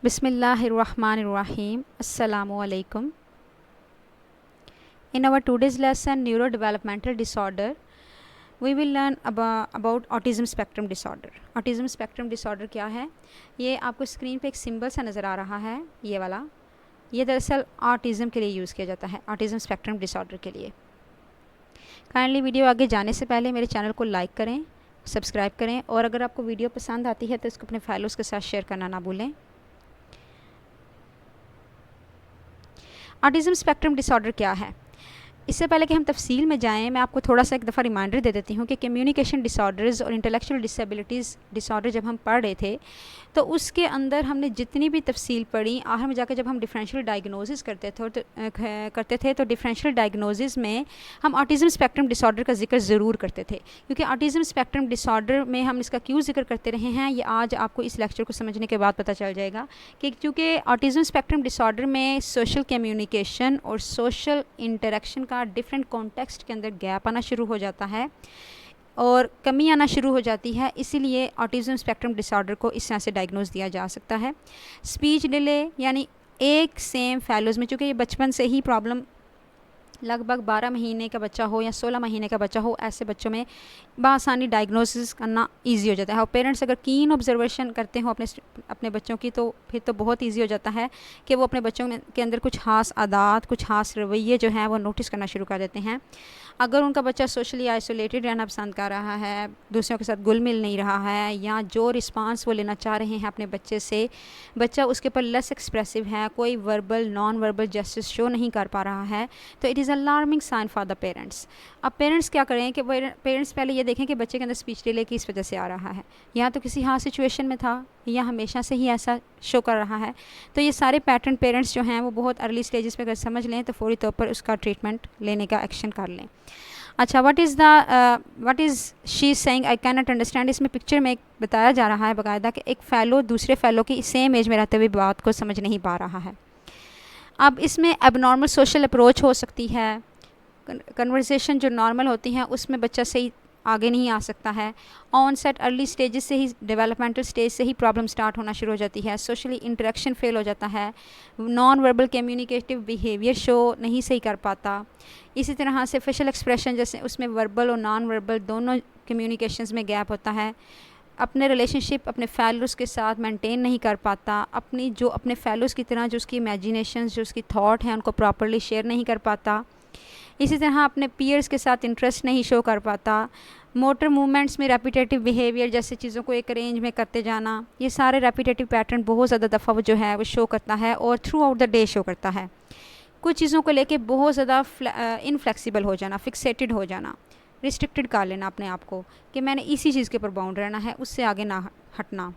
Bismillahirrahmanirrahim. Assalamu alaikum. In our today's lesson, neurodevelopmental disorder, we will learn about autism spectrum disorder. Autism spectrum disorder क्या है? ये आपको screen पे एक symbol सा नज़र आ रहा है, ये वाला. ये दरअसल ऑटिज़म के लिए यूज़ किया जाता है, ऑटिज़म स्पेक्ट्रम डिसऑर्डर के लिए. काइंडली वीडियो आगे जाने से पहले मेरे चैनल को लाइक करें, सब्सक्राइब करें, और अगर आपको वीडियो पसंद आती है तो इसको अपने फैलोज़ के साथ शेयर करना ना भूलें. ऑटिज़म स्पेक्ट्रम डिसऑर्डर क्या है? इससे पहले कि हम तफसील में जाएं, मैं आपको थोड़ा सा एक दफ़ा रिमाइंडर दे देती हूँ कि कम्युनिकेशन डिसऑर्डर्स और इंटेलेक्चुअल डिसेबिलिटीज़ डिसऑर्डर जब हम पढ़ रहे थे तो उसके अंदर हमने जितनी भी तफसील पढ़ी, आखिर में जाकर जब हम डिफरेंशियल डायग्नोसिस करते थे तो डिफरेंशियल डायग्नोसिस में हम ऑटिज़म स्पेक्ट्रम डिसऑर्डर का जिक्र ज़रूर करते थे, क्योंकि ऑटिज़म स्पेक्ट्रम डिसऑर्डर में हम इसका क्यों जिक्र करते रहे हैं ये आज आपको इस लेक्चर को समझने के बाद पता चल जाएगा कि क्योंकि ऑटिज़म स्पेक्ट्रम डिसऑर्डर में सोशल कम्युनिकेशन और सोशल इंटरेक्शन का डिफरेंट कॉन्टेक्स्ट के अंदर गैप आना शुरू हो जाता है और कमी आना शुरू हो जाती है. इसीलिए ऑटिज़म स्पेक्ट्रम डिसऑर्डर को इस तरह से डायग्नोज दिया जा सकता है. स्पीच डिले यानी एक सेम फेलोज़ में, चूँकि ये बचपन से ही प्रॉब्लम लगभग 12 महीने का बच्चा हो या 16 महीने का बच्चा हो, ऐसे बच्चों में बआसानी डायग्नोसिस करना इजी हो जाता है. और पेरेंट्स अगर कीन ऑब्जर्वेशन करते हो अपने बच्चों की तो फिर तो बहुत इजी हो जाता है कि वो अपने बच्चों के अंदर कुछ ख़ास आदात, कुछ ख़ास रवैये जो हैं वो नोटिस करना शुरू कर देते हैं. अगर उनका बच्चा सोशली आइसोलेटेड रहना पसंद कर रहा है, दूसरों के साथ घुल मिल नहीं रहा है, या जो रिस्पांस वो लेना चाह रहे हैं अपने बच्चे से, बच्चा उसके ऊपर लेस एक्सप्रेसिव है, कोई verbal non verbal justice show नहीं कर पा रहा है, तो it is alarming sign for the parents. अब पेरेंट्स क्या करें कि पेरेंट्स पहले ये देखें कि बच्चे के अंदर स्पीच डिले किस वजह से आ रहा है, या तो किसी हाँ सिचुएशन में था या हमेशा से ही ऐसा शो कर रहा है. तो ये सारे पैटर्न पेरेंट्स जो हैं वो बहुत अर्ली स्टेजेस पे अगर समझ लें तो फौरी तौर पर उसका ट्रीटमेंट लेने का एक्शन कर लें. अच्छा, what is she saying I can not understand. इसमें पिक्चर में एक बताया जा रहा है बाकायदा कि एक फ़ेलो दूसरे फ़ेलो की सेम एज में रहते हुए बात को समझ नहीं पा रहा है. अब इसमें एबनॉर्मल सोशल अप्रोच हो सकती है, कन्वर्सेशन जो नॉर्मल होती हैं उसमें बच्चा सही आगे नहीं आ सकता है. ऑन सेट अर्ली स्टेजेस से ही, डेवलपमेंटल स्टेज से ही प्रॉब्लम स्टार्ट होना शुरू हो जाती है. सोशली इंटरेक्शन फेल हो जाता है, non verbal communicative behaviour show नहीं सही कर पाता. इसी तरह से फेशियल एक्सप्रेशन, जैसे उसमें वर्बल और नॉन वर्बल दोनों कम्युनिकेशंस में गैप होता है. अपने रिलेशनशिप अपने फेलोज़ के साथ मेंटेन नहीं कर पाता, अपने फेलोज़ की तरह जो उसकी इमेजिनेशंस, जो उसकी थॉट हैं उनको प्रॉपरली शेयर नहीं कर पाता. इसी तरह अपने पीयर्स के साथ इंटरेस्ट नहीं शो कर पाता. मोटर मूवमेंट्स में रेपिटेटिव बिहेवियर, जैसे चीज़ों को एक रेंज में करते जाना, ये सारे रेपिटेटिव पैटर्न बहुत ज़्यादा दफ़ा वो जो है वो शो करता है और through out the day show करता है. कुछ चीज़ों को लेके बहुत ज़्यादा इनफ्लेक्सिबल हो जाना, फिक्सेटेड हो जाना, रिस्ट्रिक्टेड कर लेना अपने आप को कि मैंने इसी चीज़ के ऊपर बाउंड रहना है, उससे आगे ना हटना.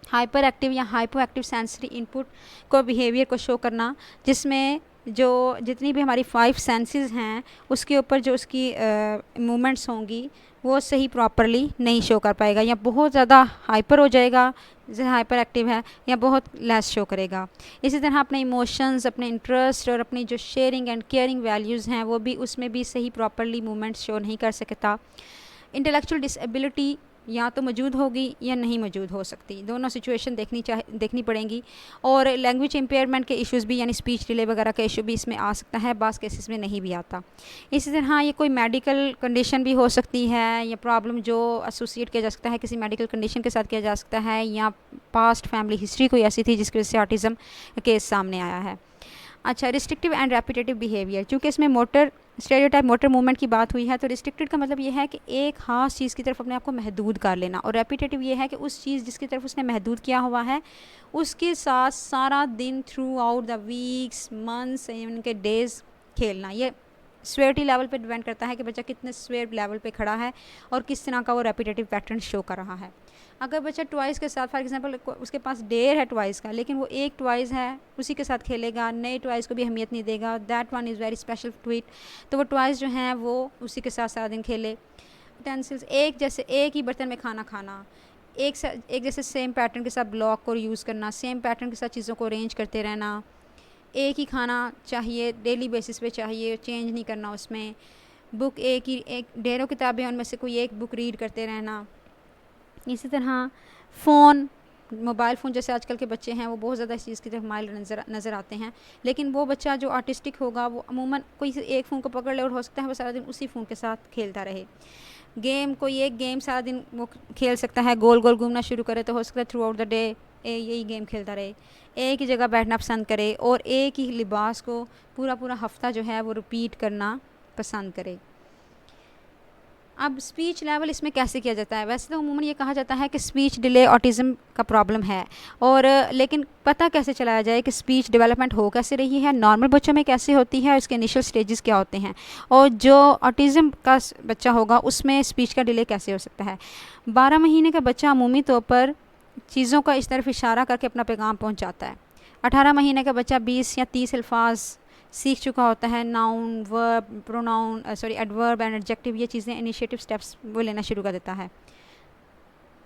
हाइपर एक्टिव या हाइपो एक्टिव सेंसरी इनपुट को बिहेवियर को शो करना, जिसमें जो जितनी भी हमारी 5 सेंसेस हैं उसके ऊपर जो उसकी मूवमेंट्स होंगी वो सही प्रॉपरली नहीं शो कर पाएगा, या बहुत ज़्यादा हाइपर हो जाएगा जैसे हाइपर एक्टिव है, या बहुत लेस शो करेगा. इसी तरह अपने इमोशंस, अपने इंटरेस्ट और अपनी जो शेयरिंग एंड केयरिंग वैल्यूज़ हैं वो भी उसमें भी सही प्रॉपरली मूवमेंट्स शो नहीं कर सकता. इंटेलेक्चुअल डिसेबिलिटी या तो मौजूद होगी या नहीं मौजूद हो सकती, दोनों सिचुएशन देखनी पड़ेंगी. और लैंग्वेज इम्पेयरमेंट के इश्यूज़ भी, यानी स्पीच डिले वगैरह का इशू भी इसमें आ सकता है, बाज़ केसेस में नहीं भी आता. इसी तरह ये कोई मेडिकल कंडीशन भी हो सकती है, या प्रॉब्लम जो एसोसिएट किया जा सकता है किसी मेडिकल कंडीशन के साथ किया जा सकता है, या पास्ट फैमिली हिस्ट्री कोई ऐसी थी जिसकी वजह से ऑटिज़म केस सामने आया है. अच्छा, रिस्ट्रिक्टिव एंड रेपिटेटिव बिहेवियर, क्योंकि इसमें स्टेरियोटाइप मोटर मूवमेंट की बात हुई है, तो रिस्ट्रिक्टेड का मतलब ये है कि एक ख़ास चीज़ की तरफ अपने आप को महदूद कर लेना, और रेपिटेटिव ये है कि उस चीज़ जिसकी तरफ उसने महदूद किया हुआ है उसके साथ सारा दिन through out the weeks, months, इनके डेज़ खेलना. ये स्वेरिटी लेवल पे डिपेंड करता है कि बच्चा कितने स्वेर लेवल पे खड़ा है और किस तरह का वो रेपिटेटिव पैटर्न शो कर रहा है. अगर बच्चा टॉयज़ के साथ, फॉर एग्जांपल उसके पास ढेर है टॉयज़ का, लेकिन वो एक टॉयज़ है उसी के साथ खेलेगा, नए टॉयज़ को भी अहमियत नहीं देगा, that one is very special to it, तो वो टॉयज़ जो हैं वो उसी के साथ सारा दिन खेले. यूटेंसिल्स, एक ही बर्तन में खाना खाना, एक जैसे सेम पैटर्न के साथ ब्लॉक को यूज़ करना, सेम पैटर्न के साथ चीज़ों को अरेंज करते रहना, एक ही खाना चाहिए, डेली बेसिस पे चाहिए, चेंज नहीं करना उसमें. बुक एक ढेरों किताबें, उनमें से कोई एक बुक रीड करते रहना. इसी तरह फ़ोन मोबाइल फ़ोन जैसे आजकल के बच्चे हैं वो बहुत ज़्यादा इस चीज़ की तरफ माइल नज़र आते हैं, लेकिन वो बच्चा जो आर्टिस्टिक होगा वो अमूमन कोई एक फ़ोन को पकड़ ले और हो सकता है वो सारा दिन उसी फ़ोन के साथ खेलता रहे। गेम कोई एक गेम सारा दिन वो खेल सकता है, गोल गोल घूमना शुरू करे तो हो सकता है थ्रू आउट द डे यही गेम खेलता रहे, एक ही जगह बैठना पसंद करे और एक ही लिबास को पूरा पूरा हफ्ता जो है वो रिपीट करना पसंद करे। अब स्पीच लेवल इसमें कैसे किया जाता है? वैसे तो अमूमन ये कहा जाता है कि स्पीच डिले ऑटिज़म का प्रॉब्लम है, और लेकिन पता कैसे चलाया जाए कि स्पीच डेवलपमेंट हो कैसे रही है, नॉर्मल बच्चों में कैसे होती है, इसके इनिशियल स्टेजेस क्या होते हैं, और जो ऑटिज़म का बच्चा होगा उसमें स्पीच का डिले कैसे हो सकता है। 12 महीने का बच्चा अमूमी तौर पर चीज़ों का इस तरफ इशारा करके अपना पैगाम पहुँचाता है। 18 महीने का बच्चा 20 या 30 अल्फाज सीख चुका होता है, noun, verb, pronoun, adverb and adjective, ये चीज़ें इनिशिएटिव स्टेप्स वो लेना शुरू कर देता है।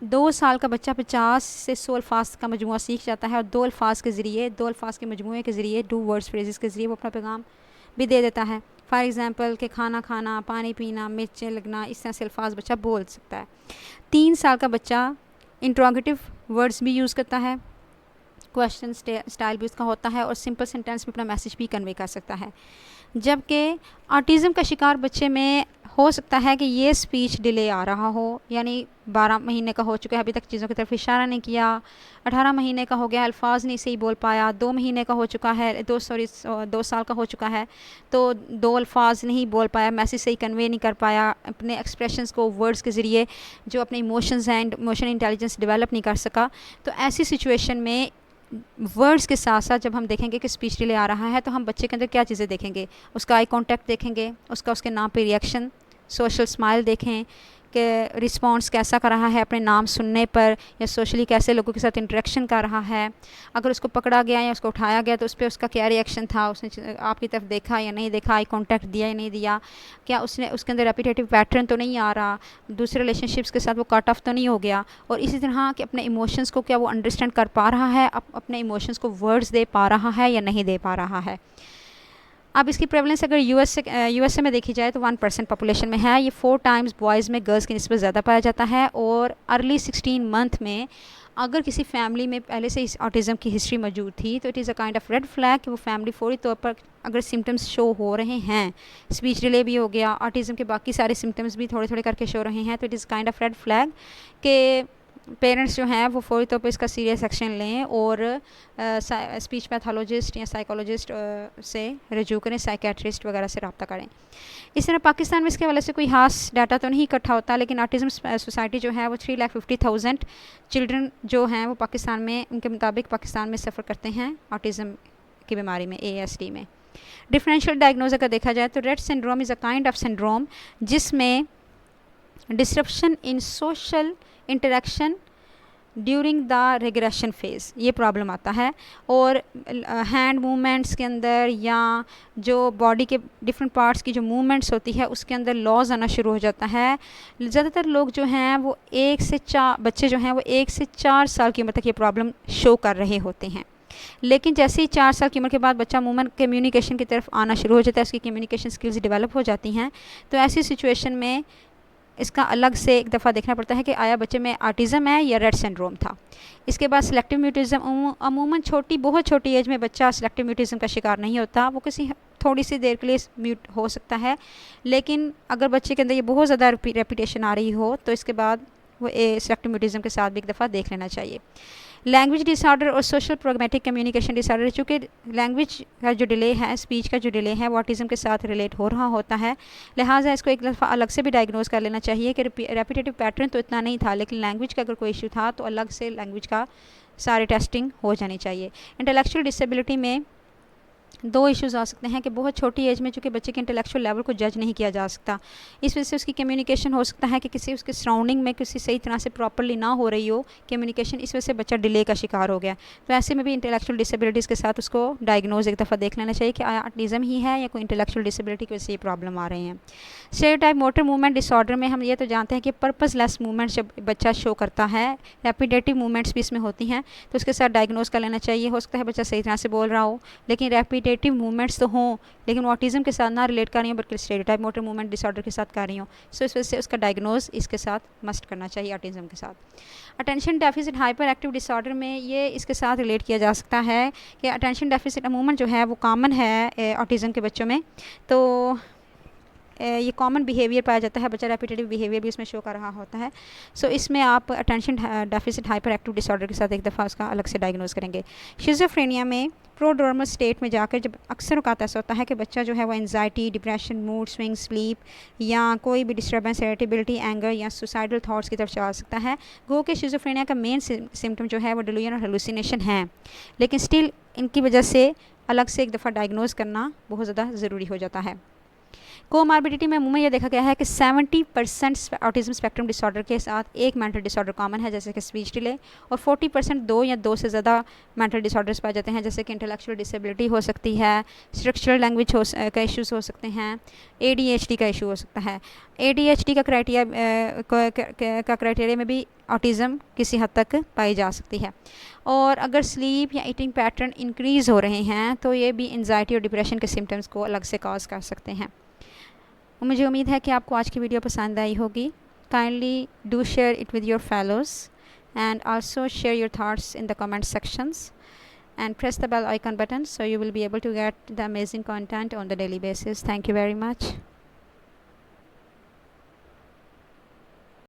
2 साल का बच्चा 50 से 100 अल्फाज का मजमूआ सीख जाता है और 2 अल्फाज के ज़रिए, 2 अल्फाज के मजमूए के ज़रिए, 2 वर्ड्स फ्रेजेस के ज़रिए वो अपना पैगाम भी दे देता है। फॉर एग्ज़ाम्पल कि खाना खाना, पानी पीना, मिर्चें लगना, इस तरह से अल्फाज बच्चा बोल सकता है। 3 साल का बच्चा इंट्रोगेटिव वर्ड्स भी यूज़ करता है, क्वेश्चन स्टाइल भी उसका होता है और सिंपल सेंटेंस में अपना मैसेज भी कन्वे कर सकता है। जबकि ऑटिज़म का शिकार बच्चे में हो सकता है कि ये स्पीच डिले आ रहा हो, यानी 12 महीने का हो चुका है, अभी तक चीज़ों की तरफ इशारा नहीं किया, 18 महीने का हो गया, अल्फाज नहीं सही बोल पाया, 2 महीने का हो चुका है, 2 साल का हो चुका है तो 2 अल्फाज नहीं बोल पाया, मैसेज सही कन्वे नहीं कर पाया, अपने एक्सप्रेशंस को वर्ड्स के ज़रिए जो अपने इमोशंस हैं, इमोशनल इंटेलिजेंस डेवलप नहीं कर सका। तो ऐसी सिचुएशन में वर्ड्स के साथ साथ जब हम देखेंगे कि स्पीच डिले आ रहा है तो हम बच्चे के अंदर क्या चीज़ें देखेंगे, उसका आई कांटेक्ट देखेंगे, उसके नाम पे रिएक्शन, सोशल स्माइल देखें कि रिस्पॉन्स कैसा कर रहा है अपने नाम सुनने पर, या सोशली कैसे लोगों के साथ इंटरेक्शन कर रहा है, अगर उसको पकड़ा गया या उसको उठाया गया तो उस पर उसका क्या रिएक्शन था, उसने आपकी तरफ देखा या नहीं देखा, आई कांटेक्ट दिया या नहीं दिया, क्या उसने उसके अंदर रेपिटेटिव पैटर्न तो नहीं आ रहा, दूसरे रिलेशनशिप्स के साथ वो कट ऑफ तो नहीं हो गया, और इसी तरह कि अपने इमोशंस को क्या वो अंडरस्टैंड कर पा रहा है, अपने इमोशंस को वर्ड्स दे पा रहा है या नहीं दे पा रहा है। अब इसकी प्रेवलेंस अगर यूएसए में देखी जाए तो 1% पॉपुलेशन में है, ये 4 टाइम्स बॉयज़ में गर्ल्स की निस्बत ज़्यादा पाया जाता है, और अर्ली 16 मंथ में अगर किसी फैमिली में पहले से इस ऑटिज़म की हिस्ट्री मौजूद थी तो it is a kind of red flag कि वो फैमिली फौरी तौर पर अगर सिम्टम्स शो हो रहे हैं, स्पीच डिले भी हो गया, ऑटिज़म के बाकी सारे सिम्टम्स भी थोड़े थोड़े करके शो रहे हैं, तो it is kind of red flag कि पेरेंट्स जो हैं वो फौरी तौर पर इसका सीरियस एक्शन लें और स्पीच पैथोलॉजिस्ट या साइकोलॉजिस्ट से रजू करें, साइकेट्रिस्ट वगैरह से रब्ता करें। इस तरह पाकिस्तान में इसके वजह से कोई खास डाटा तो नहीं इकट्ठा होता, लेकिन ऑटिज़म सोसाइटी जो है वो 3,50,000 चिल्ड्रन जो हैं वो पाकिस्तान में, उनके मुताबिक पाकिस्तान में सफ़र करते हैं ऑटिज़म की बीमारी में, ASD में। डिफरेंशियल डायग्नोज अगर देखा जाए तो Rett syndrome is a kind of syndrome जिसमें disruption in social interaction during the regression phase ये प्रॉब्लम आता है, और हैंड मूवमेंट्स के अंदर या जो बॉडी के डिफरेंट पार्ट्स की जो मूवमेंट्स होती है उसके अंदर लॉस आना शुरू हो जाता है। ज़्यादातर लोग जो हैं वो 1 से 4 बच्चे जो हैं वो 1 से 4 साल की उम्र तक ये प्रॉब्लम शो कर रहे होते हैं, लेकिन जैसे ही 4 साल की उम्र के बाद बच्चा अमूमन कम्युनिकेशन की तरफ आना शुरू हो जाता है, उसकी कम्युनिकेशन स्किल्स डेवलप हो जाती हैं, तो ऐसी सिचुएशन में इसका अलग से एक दफ़ा देखना पड़ता है कि आया बच्चे में ऑटिज़म है या रेट सिंड्रोम था। इसके बाद सिलेक्टिव म्यूटिज़म, अमूमन बहुत छोटी एज में बच्चा सिलेक्टिव म्यूटिज़म का शिकार नहीं होता, वो किसी थोड़ी सी देर के लिए म्यूट हो सकता है, लेकिन अगर बच्चे के अंदर ये बहुत ज़्यादा रेपिटेशन आ रही हो तो इसके बाद वो सिलेक्टिव म्यूटिज़म के साथ भी एक दफ़ा देख लेना चाहिए। लैंग्वेज डिसऑर्डर और सोशल प्रोग्मेटिक कम्युनिकेशन डिसऑर्डर, चूँकि लैंग्वेज का जो डिले है, स्पीच का जो डिले है वो ऑटिज़म के साथ रिलेट हो रहा होता है, लिहाजा इसको एक दफ़ा अलग से भी डायग्नोज कर लेना चाहिए कि रेपिटेटिव पैटर्न तो इतना नहीं था, लेकिन लैंग्वेज का अगर कोई इशू था तो अलग से लैंग्वेज का सारी टेस्टिंग हो जानी चाहिए। इंटेलेक्चुअल डिसेबिलिटी में 2 इश्यूज़ आ सकते हैं कि बहुत छोटी एज में चूँकि बच्चे के इंटेलेक्चुअल लेवल को जज नहीं किया जा सकता, इस वजह से उसकी कम्युनिकेशन हो सकता है कि किसी उसके सराउंडिंग में किसी सही तरह से प्रॉपर्ली ना हो रही हो कम्युनिकेशन, इस वजह से बच्चा डिले का शिकार हो गया। तो ऐसे में भी इंटेलेक्चुअल डिसेबिलिटीज़ के साथ उसको डायग्नोज एक दफ़ा देख लेना चाहिए कि आया ऑटिज़म ही है या कोई इंटेलेक्चुअल डिसेबिलिटी की वजह से ये प्रॉब्लम आ रही हैं। स्टेरियोटाइप मोटर मूवमेंट डिसऑर्डर में हम ये तो जानते हैं कि पर्पसलेस मूवमेंट जब बच्चा शो करता है, रेपिटेटिव मूवमेंट्स भी इसमें होती हैं, तो उसके साथ डायग्नोज कर लेना चाहिए। हो सकता है बच्चा सही तरह से बोल रहा हो लेकिन रेपिटेटिव मूवमेंट्स तो हों लेकिन वो ऑटिज़म के साथ ना रिलेट कर रही हूँ बल्कि स्टेरियोटाइप मोटर मूवमेंट डिसऑर्डर के साथ कर रही हूँ, सो इस वजह से उसका डायग्नोज इसके साथ मस्ट करना चाहिए ऑटिज़म के साथ। Attention deficit hyper active disorder में ये इसके साथ रिलेट किया जा सकता है कि अटेंशन डेफिसिट अमूमन जो है वो कॉमन है ऑटिज़म के बच्चों में, तो ये कॉमन बिहेवियर पाया जाता है, बच्चा रेपिटेटिव बिहेवियर भी उसमें शो कर रहा होता है। सो इसमें आप attention deficit hyper active disorder के साथ एक दफ़ा उसका अलग से डायग्नोज करेंगे। शिज़ोफ्रेनिया में प्रोड्रोमल स्टेट में जाकर जब अक्सर औक़ात ऐसा होता है कि बच्चा जो है वो anxiety, depression, mood swing, sleep या कोई भी डिस्टर्बेंस, इरिटेबिलिटी, एंगर या सुसाइडल थॉट्स की तरफ जा सकता है। गो के शिज़ोफ्रेनिया का मेन सिम्टम जो है वो डिल्यूजन और हेलुसिनेशन है, लेकिन स्टिल इनकी वजह से अलग से एक दफ़ा डायग्नोज करना बहुत ज़्यादा ज़रूरी हो जाता है। कोमार्बिडिटी में अमूमन यह देखा गया है कि 70% ऑटिज़म स्पेक्ट्रम डिसऑर्डर के साथ एक मेंटल डिसऑर्डर कॉमन है, जैसे कि स्पीच डिले, और 40% दो या दो से ज़्यादा मेंटल डिसऑर्डर्स पाए जाते हैं, जैसे कि इंटेलेक्चुअल डिसेबिलिटी हो सकती है, स्ट्रक्चरल लैंग्वेज का इश्यूज हो सकते हैं, ADHD का इशू हो सकता है। ADHD का क्राइटेरिया में भी ऑटिज़म किसी हद तक पाई जा सकती है। और अगर स्लीप या ईटिंग पैटर्न इंक्रीज़ हो रहे हैं तो ये भी एंजाइटी और डिप्रेशन के सिम्टम्स को अलग से कॉज कर सकते हैं। मुझे उम्मीद है कि आपको आज की वीडियो पसंद आई होगी। Kindly do share it with your fellows and also share your thoughts in the comment sections and press the bell icon button so you will be able to get the amazing content on the daily basis. Thank you very much.